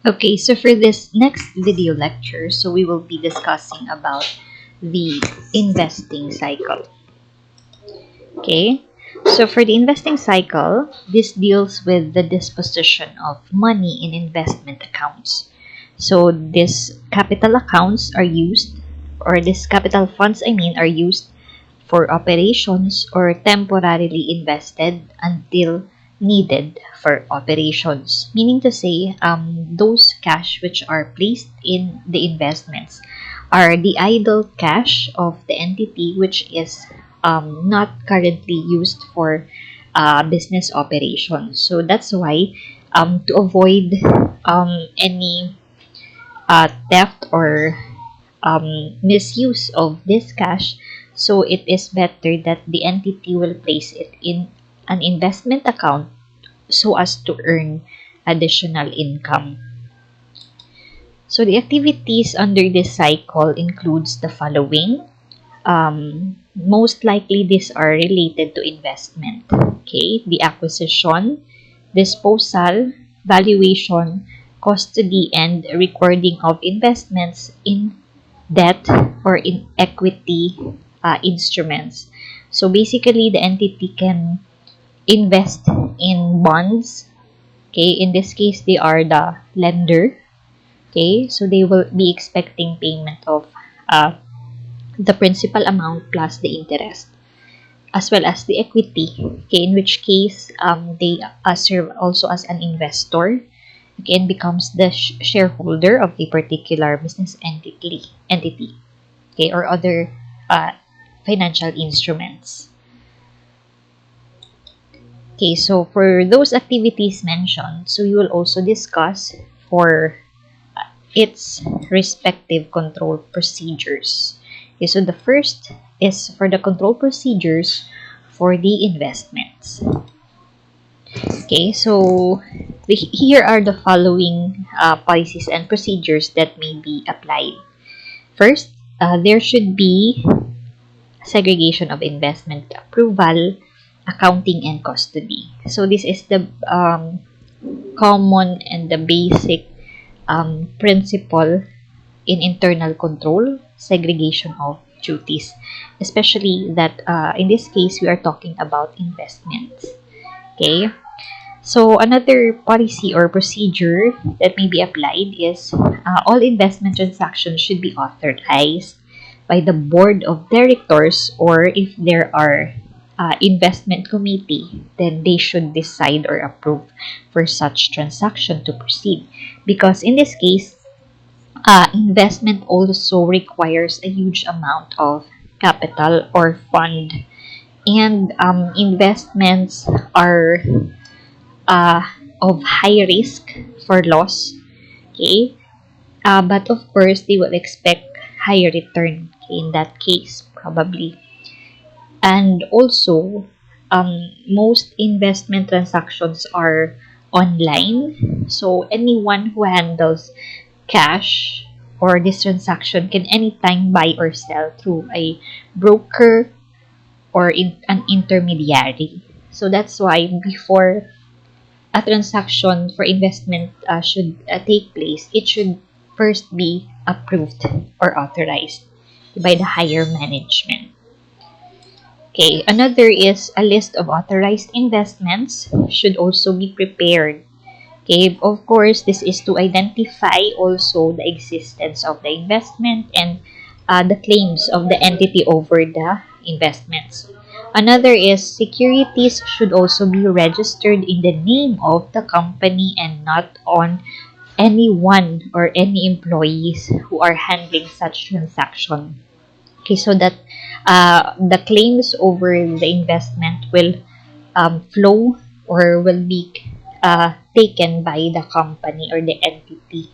Okay, so for this next video lecture, so we will be discussing about the investing cycle. Okay, so for the investing cycle, this deals with the disposition of money in investment accounts. So these capital accounts are used, or these capital funds, are used for operations or temporarily invested until needed for operations. Meaning to say, those cash which are placed in the investments are the idle cash of the entity which is not currently used for business operations. So that's why to avoid any theft or misuse of this cash, so it is better that the entity will place it in an investment account so as to earn additional income. So the activities under this cycle includes the following. Most likely these are related to investment. Okay, the acquisition, disposal, valuation, custody, and recording of investments in debt or in equity instruments. So basically, the entity can invest in bonds. Okay, in this case, they are the lender. Okay, so they will be expecting payment of uh, the principal amount plus the interest, as well as the equity. Okay, in which case they serve also as an investor. Okay, and becomes the shareholder of a particular business entity. Okay, or other uh, financial instruments. Okay, so for those activities mentioned, so we will also discuss for its respective control procedures. Okay, so the first is for the control procedures for the investments. Okay, so here are the following policies and procedures that may be applied. First, there should be segregation of investment approval, accounting, and custody. So this is the common and the basic principle in internal control, segregation of duties, especially that in this case we are talking about investments. Okay, so another policy or procedure that may be applied is all investment transactions should be authorized by the board of directors, or if there are investment committee, then they should decide or approve for such transaction to proceed. Because in this case, investment also requires a huge amount of capital or fund, and investments are uh, of high risk for loss. Okay, but of course they will expect higher return, okay, in that case probably. And also, most investment transactions are online, so anyone who handles cash or this transaction can anytime buy or sell through a broker or an intermediary. So that's why before a transaction for investment should take place, it should first be approved or authorized by the higher management. Okay, another is a list of authorized investments should also be prepared. Okay, of course, this is to identify also the existence of the investment and the claims of the entity over the investments. Another is securities should also be registered in the name of the company and not on anyone or any employees who are handling such transaction. Okay, so that the claims over the investment will flow or will be taken by the company or the entity.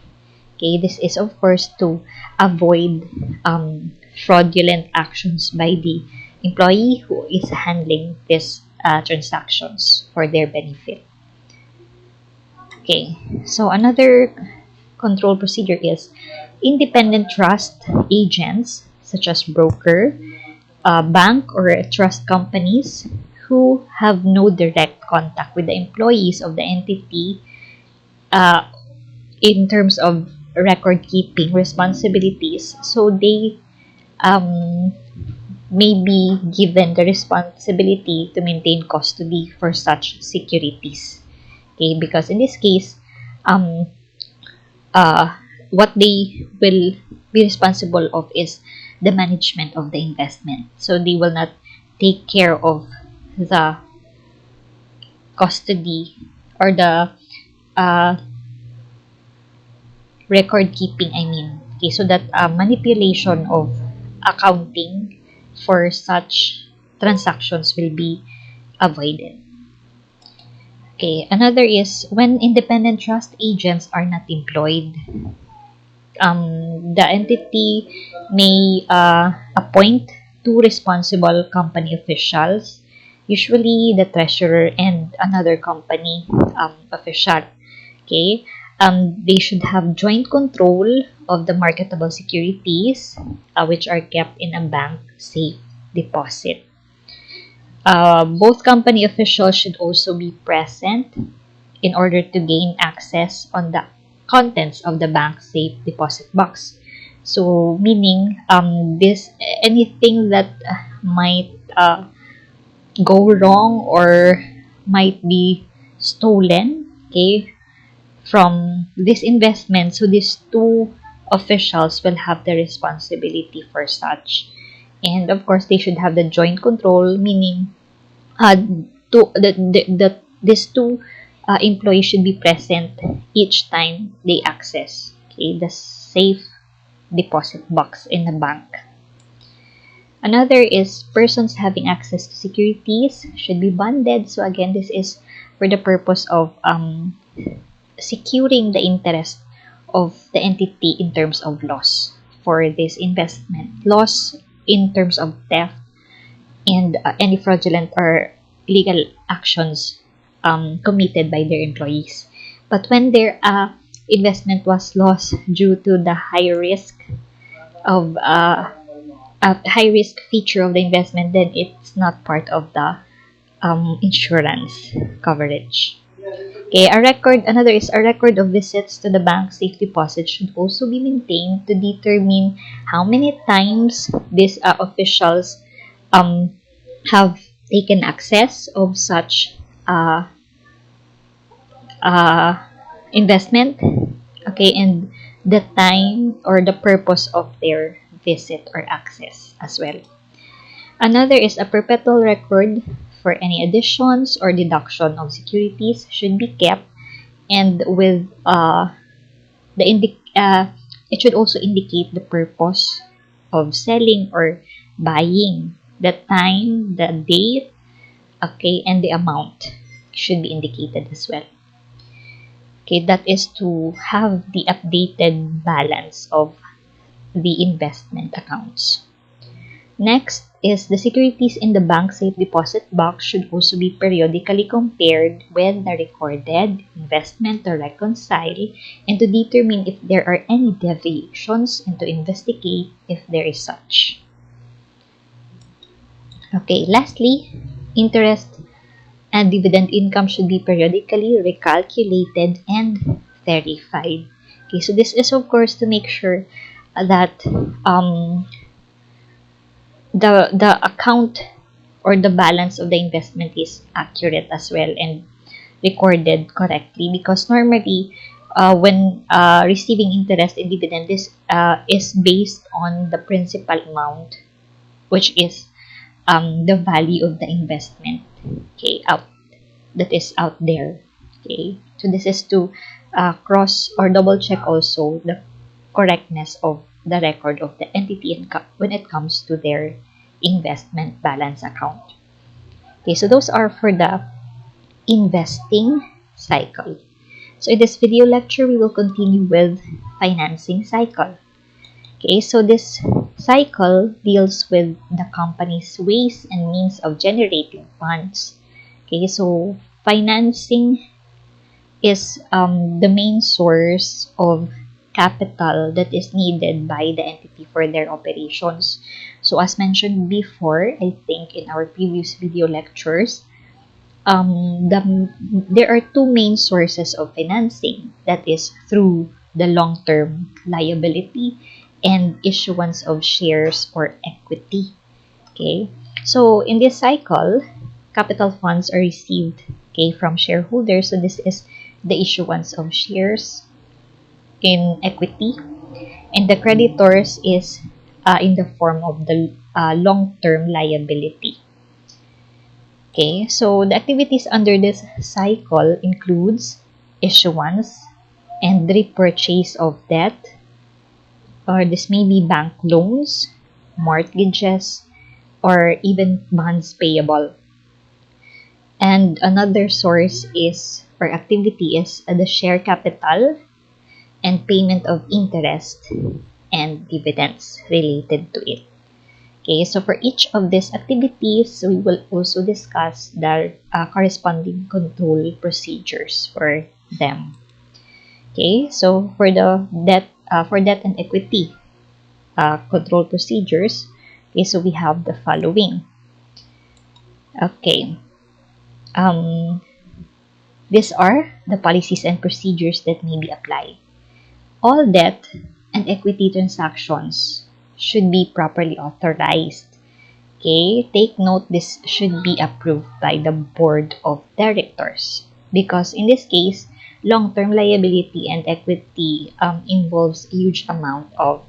Okay, this is of course to avoid fraudulent actions by the employee who is handling these transactions for their benefit. Okay, so another control procedure is independent trust agents such as broker, bank, or trust companies who have no direct contact with the employees of the entity uh, in terms of record keeping responsibilities. So they um, may be given the responsibility to maintain custody for such securities. Okay, because in this case, um, uh, what they will be responsible of is the management of the investment. So they will not take care of the custody or the uh, record keeping, I mean. Okay, so that manipulation of accounting for such transactions will be avoided. Okay, another is when independent trust agents are not employed. The entity may appoint two responsible company officials, usually the treasurer and another company official. Okay, they should have joint control of the marketable securities, which are kept in a bank safe deposit. Both company officials should also be present in order to gain access on the contents of the bank safe deposit box. So, meaning this anything that might go wrong or might be stolen, okay, from this investment. So these two officials will have the responsibility for such, and of course they should have the joint control, meaning uh, these two employees should be present each time they access, okay, the safe deposit box in the bank. Another is persons having access to securities should be bonded. So again, this is for the purpose of securing the interest of the entity in terms of loss for this investment. Loss in terms of theft and any fraudulent or illegal actions committed by their employees. But when their investment was lost due to the high risk of a high risk feature of the investment, then it's not part of the insurance coverage. Okay, another is a record of visits to the bank safe deposit should also be maintained to determine how many times these officials um, have taken access of such uh, uh, investment, okay, and the time or the purpose of their visit or access as well. Another is a perpetual record for any additions or deduction of securities should be kept, and with it should also indicate the purpose of selling or buying, the time, the date, okay, and the amount should be indicated as well. Okay, that is to have the updated balance of the investment accounts. Next is the securities in the bank safe deposit box should also be periodically compared with the recorded investment to reconcile and to determine if there are any deviations and to investigate if there is such. Okay, lastly, interest and dividend income should be periodically recalculated and verified. Okay, so this is of course to make sure that the account or the balance of the investment is accurate as well and recorded correctly, because normally when receiving interest and dividend, this is based on the principal amount, which is the value of the investment, okay, that is out there. Okay, so this is to cross or double check also the correctness of the record of the entity when it comes to their investment balance account. Okay, so those are for the investing cycle. So in this video lecture, we will continue with financing cycle. Okay, so this cycle deals with the company's ways and means of generating funds. Okay, so financing is the main source of capital that is needed by the entity for their operations. So as mentioned before, I think in our previous video lectures, there are two main sources of financing, that is through the long-term liability and issuance of shares or equity. Okay, so in this cycle, capital funds are received, okay, from shareholders. So this is the issuance of shares in equity, and the creditors is in the form of the long-term liability. Okay, so the activities under this cycle includes issuance and repurchase of debt, or this may be bank loans, mortgages, or even bonds payable. And another source is, or activity is, the share capital and payment of interest and dividends related to it. Okay, so for each of these activities, we will also discuss the corresponding control procedures for them. Okay, so for the debt and equity control procedures, okay, so we have the following. Okay, these are the policies and procedures that may be applied. All debt and equity transactions should be properly authorized. Okay, take note, this should be approved by the board of directors, because in this case, long-term liability and equity involves a huge amount of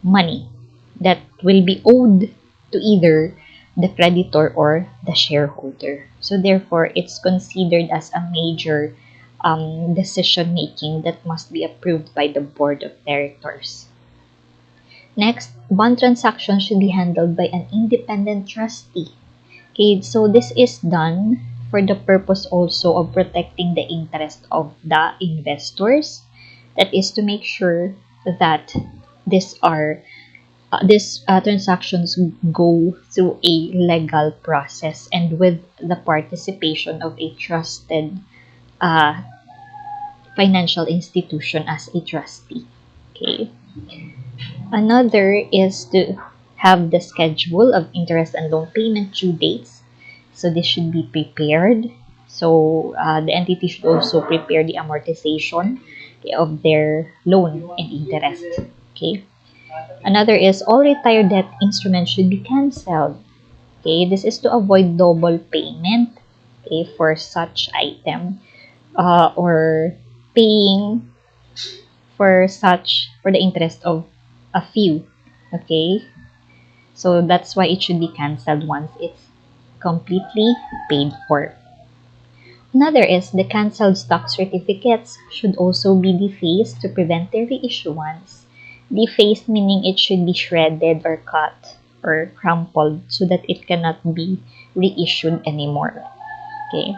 money that will be owed to either the creditor or the shareholder. So therefore, it's considered as a major decision making that must be approved by the board of directors. Next, bond transactions should be handled by an independent trustee. Okay, so this is done for the purpose also of protecting the interest of the investors. That is to make sure that these transactions go through a legal process and with the participation of a trusted financial institution as a trustee. Okay. Another is to have the schedule of interest and loan payment due dates. So this should be prepared. So the entity should also prepare the amortization, okay, of their loan and interest. Okay. Another is all retired debt instruments should be cancelled. Okay, this is to avoid double payment, okay, for such item, or paying for the interest of a few. Okay, so that's why it should be cancelled once it's completely paid for. Another is the cancelled stock certificates should also be defaced to prevent their reissuance. Defaced meaning it should be shredded or cut or crumpled so that it cannot be reissued anymore. Okay.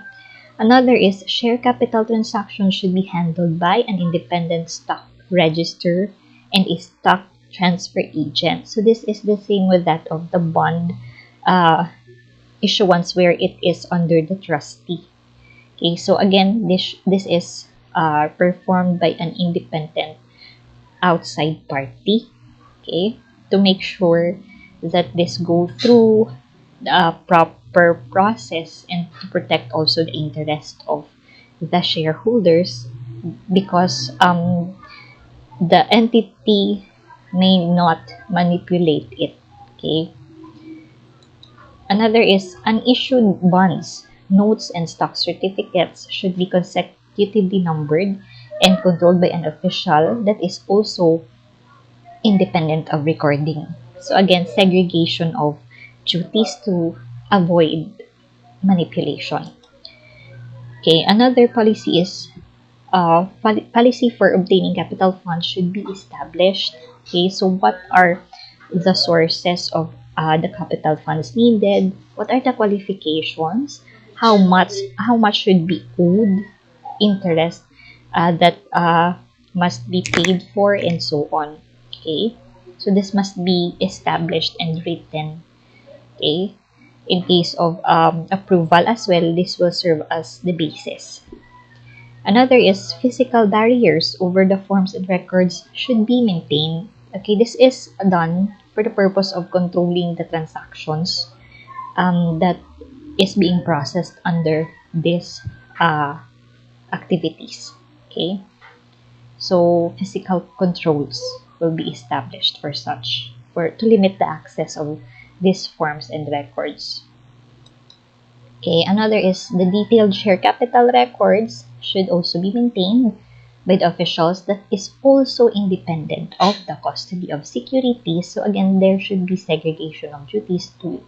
Another is share capital transactions should be handled by an independent stock register and a stock transfer agent. So this is the same with that of the bond issuance where it is under the trustee. Okay, so again, this is performed by an independent outside party. Okay, to make sure that this go through the proper process and to protect also the interest of the shareholders, because the entity may not manipulate it. Okay. Another is unissued bonds, notes, and stock certificates should be consecutively numbered and controlled by an official that is also independent of recording. So again, segregation of duties to avoid manipulation. Okay, another policy is policy for obtaining capital funds should be established. Okay, so what are the sources of the capital funds needed? What are the qualifications? How much should be owed? Interest that must be paid for, and so on. Okay, so this must be established and written. Okay, in case of approval as well, this will serve as the basis. Another is physical barriers over the forms and records should be maintained. Okay, this is done for the purpose of controlling the transactions that is being processed under these activities. Okay, so physical controls will be established for such, for to limit the access of these forms and records. Okay, another is the detailed share capital records should also be maintained by the officials that is also independent of the custody of securities. So again, there should be segregation of duties to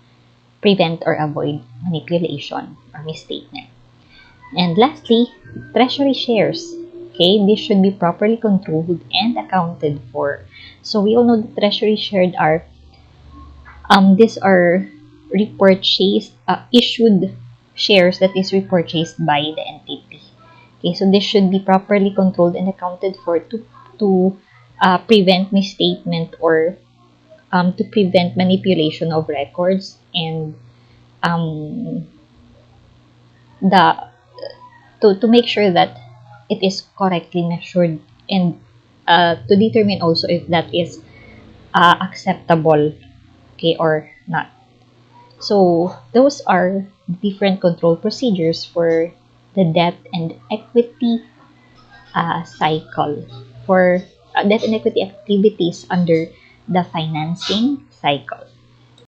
prevent or avoid manipulation or misstatement. And lastly, treasury shares. Okay, this should be properly controlled and accounted for. So we all know the treasury shares are these are repurchased issued shares that is repurchased by the entity. Okay, so this should be properly controlled and accounted for to prevent misstatement or to prevent manipulation of records and um, the to make sure that it is correctly measured and to determine also if that is acceptable, okay, or not. So those are different control procedures for the debt and equity cycle, for debt and equity activities under the financing cycle.